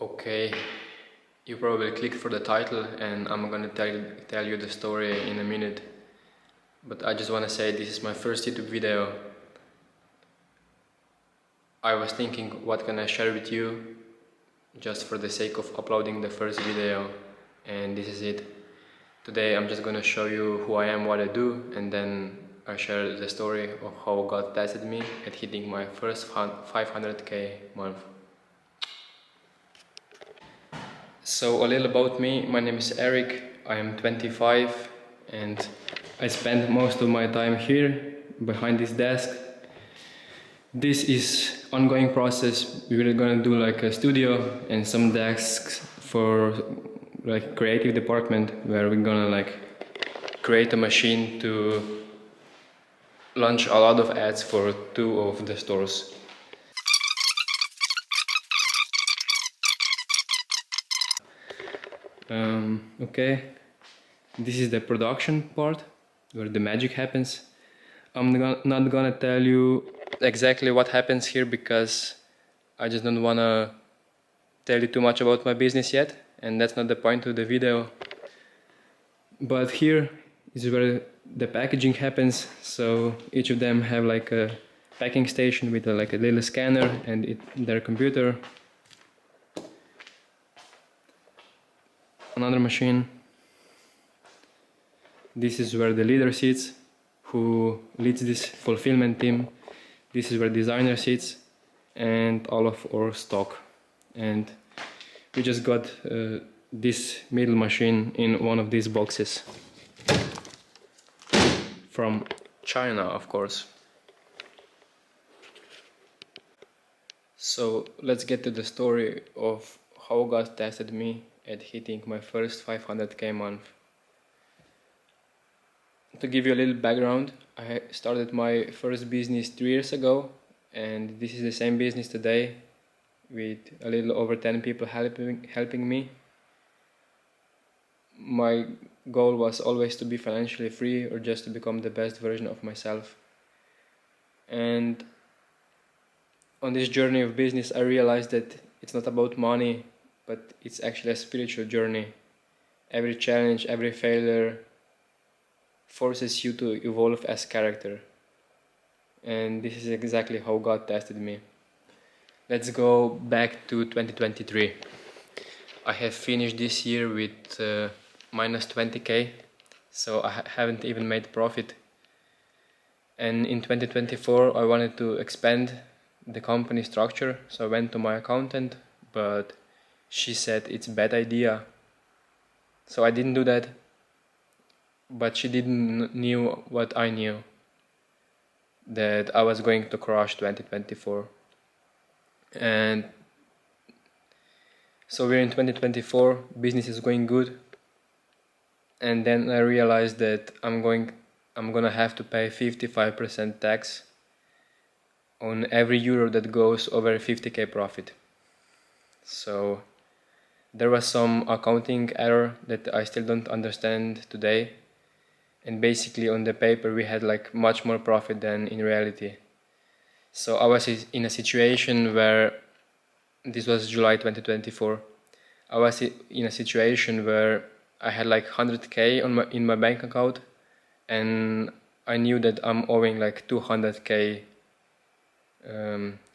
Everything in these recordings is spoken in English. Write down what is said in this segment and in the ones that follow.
Okay, you probably clicked for the title and I'm gonna tell you the story in a minute. But I just wanna say this is my first YouTube video. I was thinking what can I share with you just for the sake of uploading the first video, and this is it. Today I'm just gonna show you who I am, what I do, and then I share the story of how God tested me at hitting my first 500k month. So a little about me. My name is Eric. I am 25 and I spend most of my time here behind this desk. This is ongoing process. We're gonna do like a studio and some desks for like creative department where we're gonna like create a machine to launch a lot of ads for 2 of the stores. Okay, this is the production part where the magic happens. I'm not gonna tell you exactly what happens here because I just don't wanna tell you too much about my business yet, and that's not the point of the video. But here is where the packaging happens. So each of them have like a packing station with like a little scanner and their computer. Another machine. This is where the leader sits, who leads this fulfillment team. This is where designer sits, and all of our stock. And we just got this middle machine in one of these boxes from China, of course. So let's get to the story of how God tested me at hitting my first 500k month. To give you a little background, I started my first business 3 years ago, and this is the same business today with a little over 10 people helping me. My goal was always to be financially free or just to become the best version of myself. And on this journey of business, I realized that it's not about money, but it's actually a spiritual journey. Every challenge, every failure forces you to evolve as character. And this is exactly how God tested me. Let's go back to 2023. I have finished this year with minus 20k, so I haven't even made profit. And in 2024 I wanted to expand the company structure, so I went to my accountant, but she said it's a bad idea. So I didn't do that, but she didn't knew what I knew, that I was going to crush 2024. And so we're in 2024, business is going good, and then I realized that I'm gonna have to pay 55% tax on every euro that goes over 50k profit. So there was some accounting error that I still don't understand today, and basically on the paper we had like much more profit than in reality. So I was in a situation where, this was July 2024, I was in a situation where I had like 100k in my bank account, and I knew that I'm owing like 200k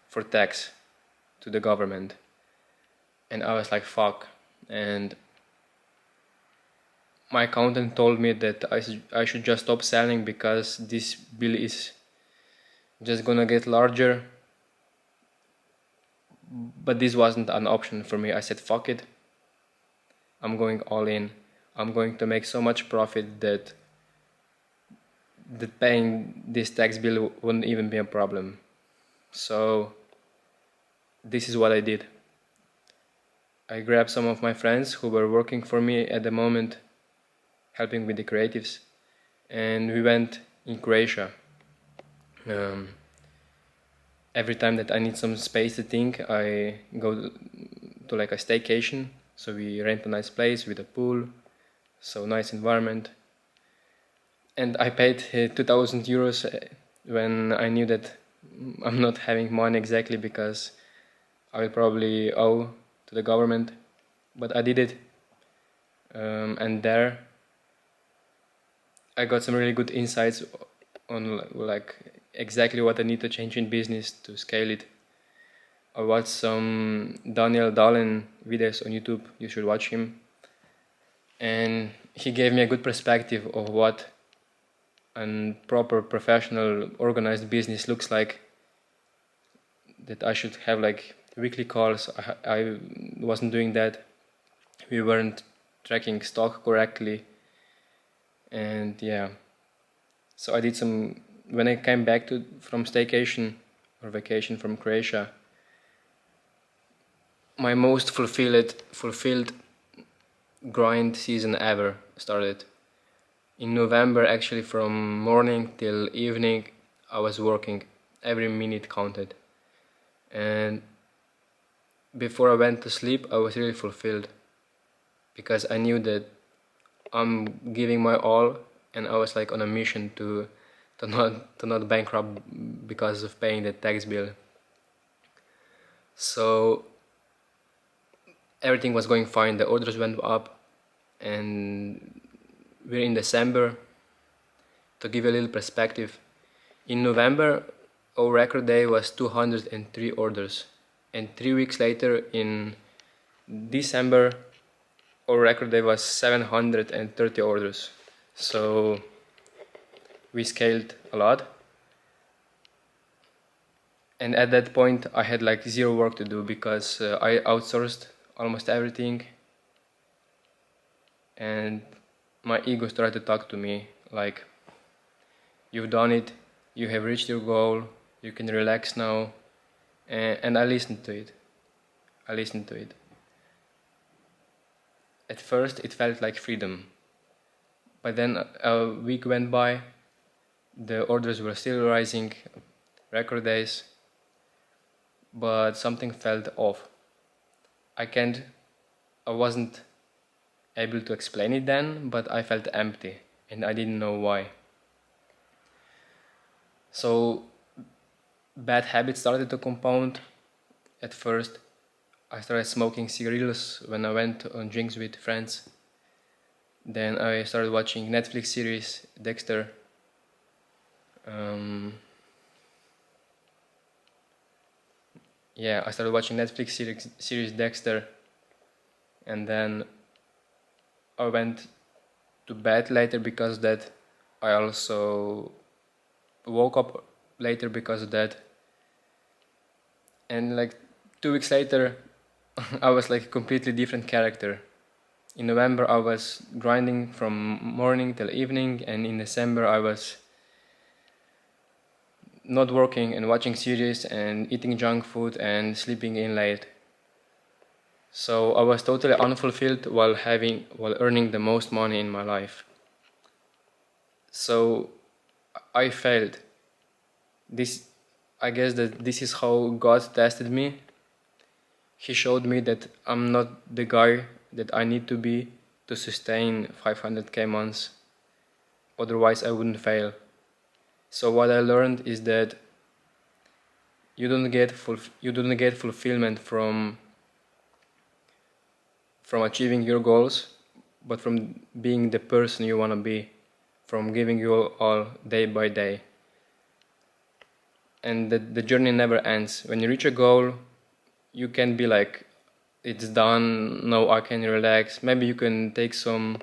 for tax to the government. And I was like, fuck. And my accountant told me that I should just stop selling because this bill is just gonna get larger. But this wasn't an option for me. I said, fuck it. I'm going all in. I'm going to make so much profit that paying this tax bill wouldn't even be a problem. So this is what I did. I grabbed some of my friends who were working for me at the moment, helping with the creatives, and we went in Croatia. Every time that I need some space to think, I go to like a staycation. So we rent a nice place with a pool, so nice environment. And I paid 2,000 euros when I knew that I'm not having money exactly, because I will probably owe to the government, but I did it. And there I got some really good insights on like exactly what I need to change in business to scale it. I watched some Daniel Dahlen videos on YouTube. You should watch him. And he gave me a good perspective of what a proper professional organized business looks like. That I should have like weekly calls. I wasn't doing that. We weren't tracking stock correctly. And yeah, so I did some, when I came back from staycation or vacation from Croatia, my most fulfilled grind season ever started. In November, actually, from morning till evening, I was working. Every minute counted. And before I went to sleep, I was really fulfilled because I knew that I'm giving my all, and I was like on a mission to not bankrupt because of paying the tax bill. So everything was going fine. The orders went up, and we're in December. To give you a little perspective, in November, our record day was 203 orders, and 3 weeks later, in December, our record day was 730 orders. So we scaled a lot. And at that point, I had like zero work to do because I outsourced almost everything. And my ego started to talk to me like, you've done it, you have reached your goal, you can relax now. And I listened to it. At first, it felt like freedom. But then a week went by, the orders were still rising, record days, but something felt off. I wasn't able to explain it then, but I felt empty, and I didn't know why. So bad habits started to compound. At first, I started smoking cigarillos when I went on drinks with friends. Then I started watching Netflix series Dexter. I started watching Netflix series Dexter, and then I went to bed later because of that. I also woke up later because of that. And like 2 weeks later, I was like a completely different character. In November, I was grinding from morning till evening, and in December, I was not working and watching series and eating junk food and sleeping in late. So I was totally unfulfilled while earning the most money in my life. So I failed. I guess that this is how God tested me. He showed me that I'm not the guy that I need to be to sustain 500k months. Otherwise, I wouldn't fail. So what I learned is that you don't get fulfillment from achieving your goals, but from being the person you want to be, from giving you all day by day. And the journey never ends. When you reach a goal, you can be like, it's done, now I can relax. Maybe you can take some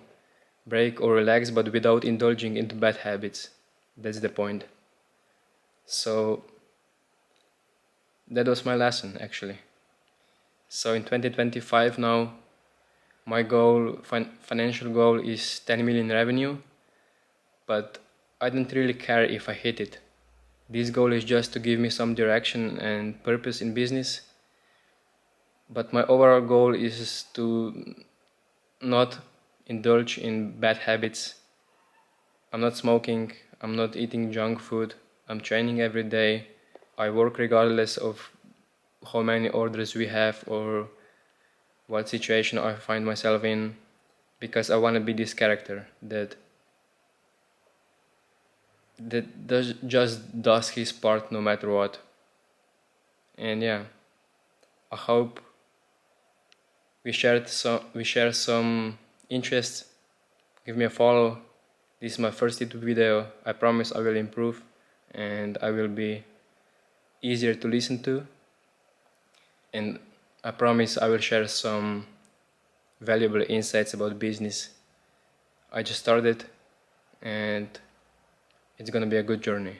break or relax, but without indulging into bad habits. That's the point. So that was my lesson, actually. So in 2025 now, my goal, financial goal, is 10 million revenue, but I don't really care if I hit it. This goal is just to give me some direction and purpose in business. But my overall goal is to not indulge in bad habits. I'm not smoking, I'm not eating junk food, I'm training every day, I work regardless of how many orders we have or what situation I find myself in, because I want to be this character that just does his part no matter what. And yeah, I hope we share some interests. Give me a follow. This is my first YouTube video. I promise I will improve and I will be easier to listen to, and I promise I will share some valuable insights about business. I just started and it's gonna be a good journey.